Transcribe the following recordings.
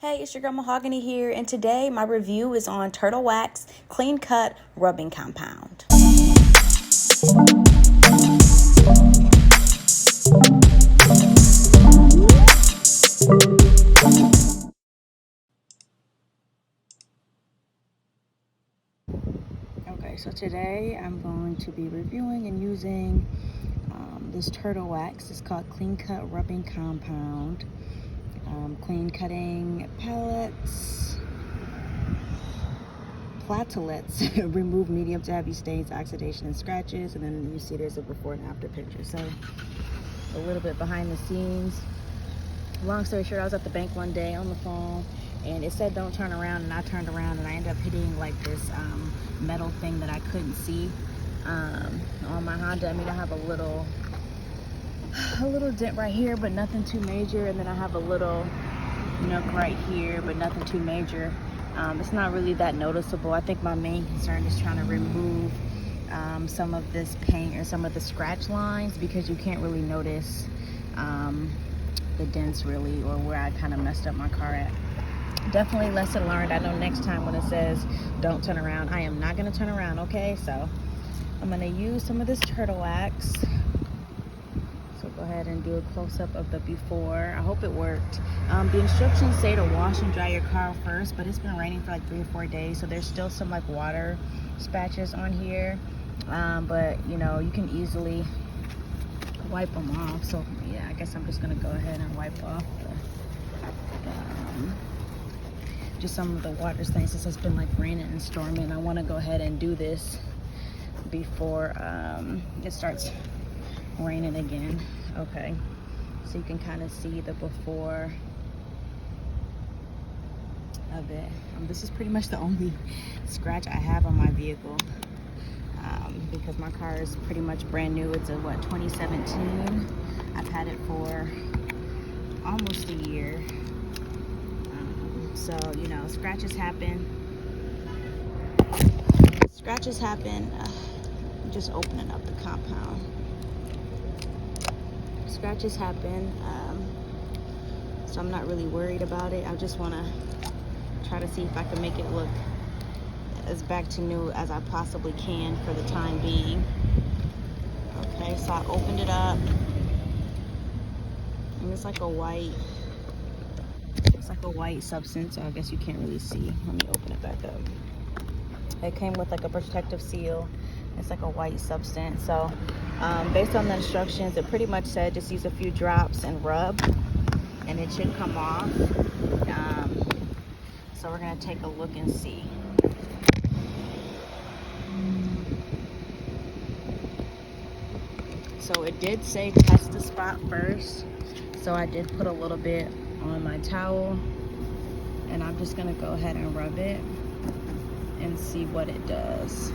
Hey, it's your girl Mahogany here, and today my review is on Turtle Wax Clean Cut Rubbing Compound. Okay, so today I'm going to be reviewing and using this Turtle Wax. It's called Clean Cut Rubbing Compound. Clean cutting pellets, platelets, remove medium to heavy stains, oxidation, and scratches. And then you see there's a before and after picture. So a little bit behind the scenes. Long story short, I was at the bank one day on the phone and it said don't turn around, and I turned around and I ended up hitting like this metal thing that I couldn't see on my Honda. I mean, I have a little dent right here, but nothing too major, and then I have a little nook right here, but nothing too major. It's not really that noticeable. I think my main concern is trying to remove some of this paint or some of the scratch lines, because you can't really notice the dents really, or where I kind of messed up my car at. Definitely lesson learned. I know next time when it says don't turn around, I am not going to turn around. Okay, so I'm going to use some of this Turtle Wax. So go ahead and do a close-up of the before. I hope it worked. The instructions say to wash and dry your car first, but it's been raining for like 3 or 4 days, so there's still some like water spatches on here, but you know, you can easily wipe them off. So yeah, I guess I'm just gonna go ahead and wipe off just some of the water stains, since it's been like raining and storming. I want to go ahead and do this before it starts raining again. Okay, so you can kind of see the before of it. This is pretty much the only scratch I have on my vehicle, because my car is pretty much brand new. It's a 2017. I've had it for almost a year. So you know, scratches happen. I'm just opening up the compound. Scratches happen, so I'm not really worried about it. I just want to try to see if I can make it look as back to new as I possibly can for the time being. Okay, so I opened it up, and it's like a white substance, so I guess you can't really see. Let me open it back up. It came with like a protective seal. It's like a white substance. So based on the instructions, it pretty much said just use a few drops and rub, and it should come off. So we're gonna take a look and see. So it did say test the spot first, so I did put a little bit on my towel, and I'm just gonna go ahead and rub it and see what it does.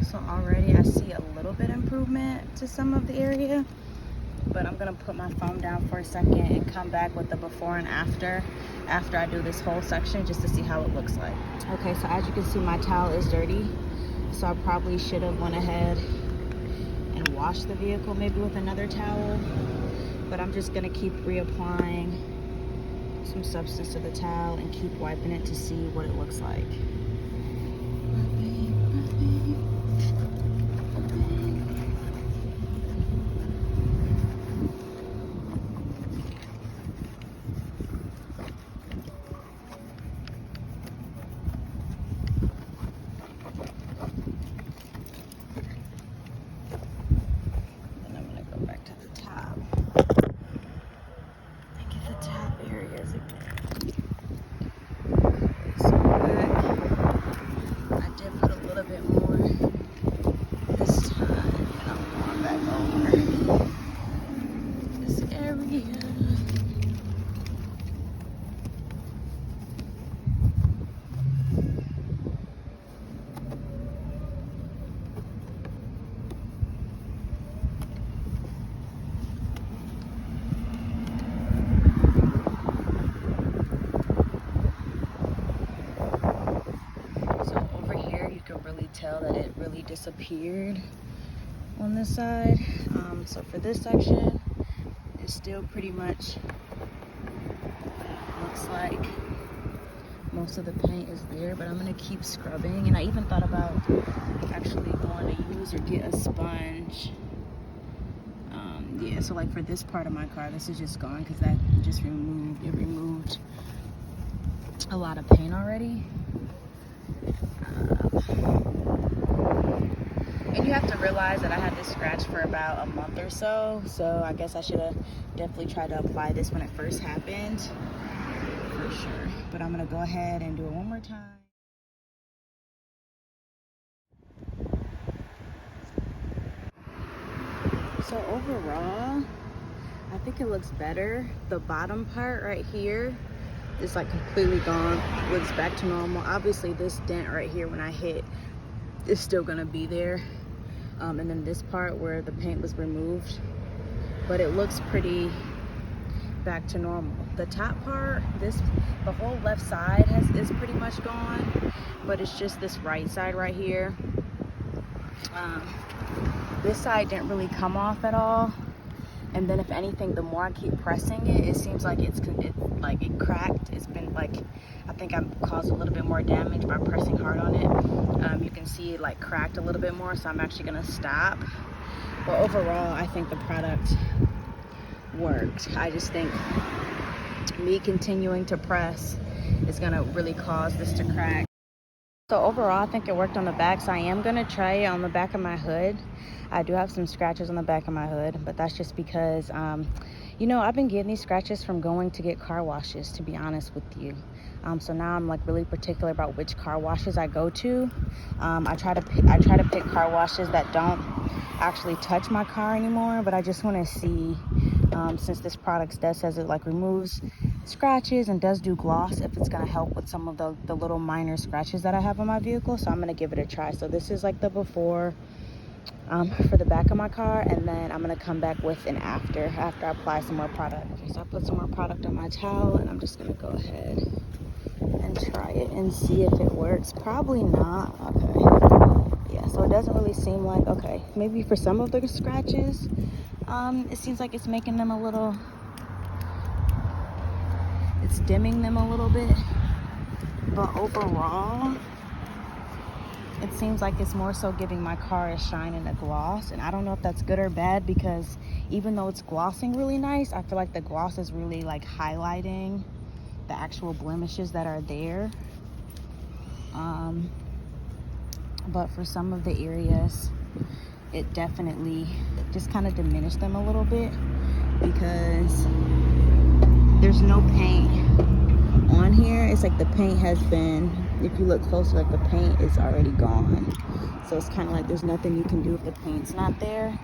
So already I see a little bit improvement to some of the area, but I'm gonna put my phone down for a second and come back with the before and after I do this whole section, just to see how it looks like. Okay, so as you can see, my towel is dirty, so I probably should have went ahead and washed the vehicle maybe with another towel, but I'm just gonna keep reapplying some substance to the towel and keep wiping it to see what it looks like. tell that it really disappeared on this side. So for this section, it still pretty much looks like most of the paint is there, but I'm gonna keep scrubbing. And I even thought about actually going to use or get a sponge. Yeah, so like for this part of my car, this is just gone because that just removed a lot of paint already. And you have to realize that I had this scratch for about a month or so, so I guess I should have definitely tried to apply this when it first happened, for sure. But I'm gonna go ahead and do it one more time. So overall, I think it looks better. The bottom part right here is like completely gone, looks back to normal. Obviously this dent right here when I hit is still gonna be there. And then this part where the paint was removed, but it looks pretty back to normal. The top part, the whole left side is pretty much gone, but it's just this right side right here. This side didn't really come off at all, and then if anything, the more I keep pressing it, it seems like it cracked. It's been like, I think I've caused a little bit more damage by pressing hard on it. You can see it like cracked a little bit more, so I'm actually gonna stop. But overall, I think the product worked. I just think me continuing to press is gonna really cause this to crack. So overall, I think it worked on the back, so I am gonna try it on the back of my hood. I do have some scratches on the back of my hood, but that's just because, you know, I've been getting these scratches from going to get car washes, to be honest with you. So now I'm like really particular about which car washes I go to. I try to pick car washes that don't actually touch my car anymore, but I just want to see, since this product says it like removes scratches and does do gloss, if it's going to help with some of the little minor scratches that I have on my vehicle. So I'm going to give it a try. So this is like the before for the back of my car, and then I'm going to come back with an after I apply some more product. So I put some more product on my towel, and I'm just going to go ahead and try it and see if it works. Probably not. Okay, yeah, so it doesn't really seem like, okay, maybe for some of the scratches, it seems like it's making them a little, it's dimming them a little bit, but overall it seems like it's more so giving my car a shine and a gloss. And I don't know if that's good or bad, because even though it's glossing really nice, I feel like the gloss is really like highlighting the actual blemishes that are there. But for some of the areas, it definitely just kind of diminished them a little bit, because there's no paint on here. It's like the paint has been, if you look closer, like the paint is already gone. So it's kind of like there's nothing you can do if the paint's not there.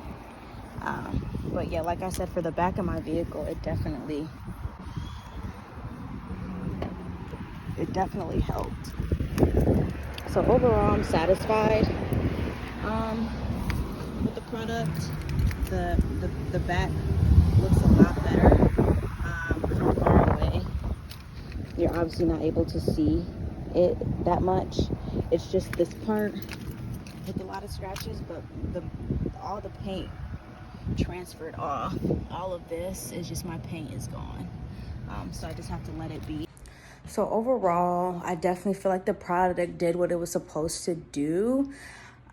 But yeah, like I said, for the back of my vehicle, it definitely helped. So overall, I'm satisfied with the product. The back looks a lot better from far away. You're obviously not able to see it that much. It's just this part with a lot of scratches, but all the paint transferred off. All of this is just, my paint is gone. So I just have to let it be. So overall, I definitely feel like the product did what it was supposed to do.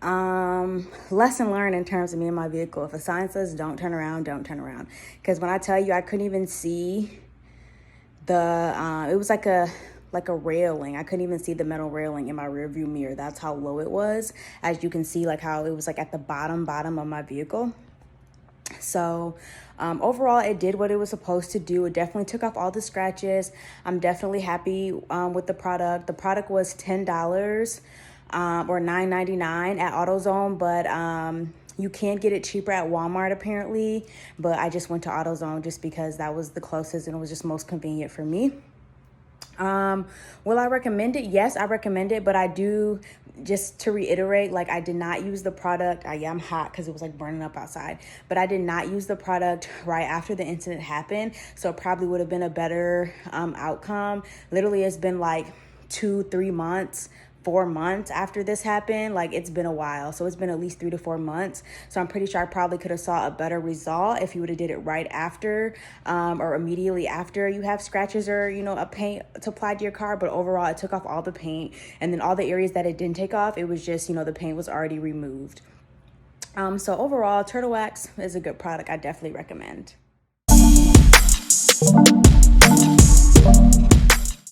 Lesson learned in terms of me and my vehicle. If a sign says don't turn around, don't turn around. Because when I tell you, I couldn't even see it was like a railing. I couldn't even see the metal railing in my rear view mirror. That's how low it was. As you can see, like how it was like at the bottom of my vehicle. So overall, it did what it was supposed to do. It definitely took off all the scratches. I'm definitely happy with the product. The product was $10 or $9.99 at AutoZone, but you can get it cheaper at Walmart apparently. But I just went to AutoZone just because that was the closest and it was just most convenient for me. Will I recommend it? Yes, I recommend it, but I do, just to reiterate, like I did not use the product. I'm hot because it was like burning up outside, but I did not use the product right after the incident happened. So it probably would have been a better outcome. Literally, it's been like 2-3 months 4 months after this happened. Like, it's been a while, so it's been at least 3 to 4 months. So I'm pretty sure I probably could have saw a better result if you would have did it right after, or immediately after you have scratches or, you know, a paint to apply to your car. But overall, it took off all the paint, and then all the areas that it didn't take off, it was just, you know, the paint was already removed. So overall, Turtle Wax is a good product. I definitely recommend.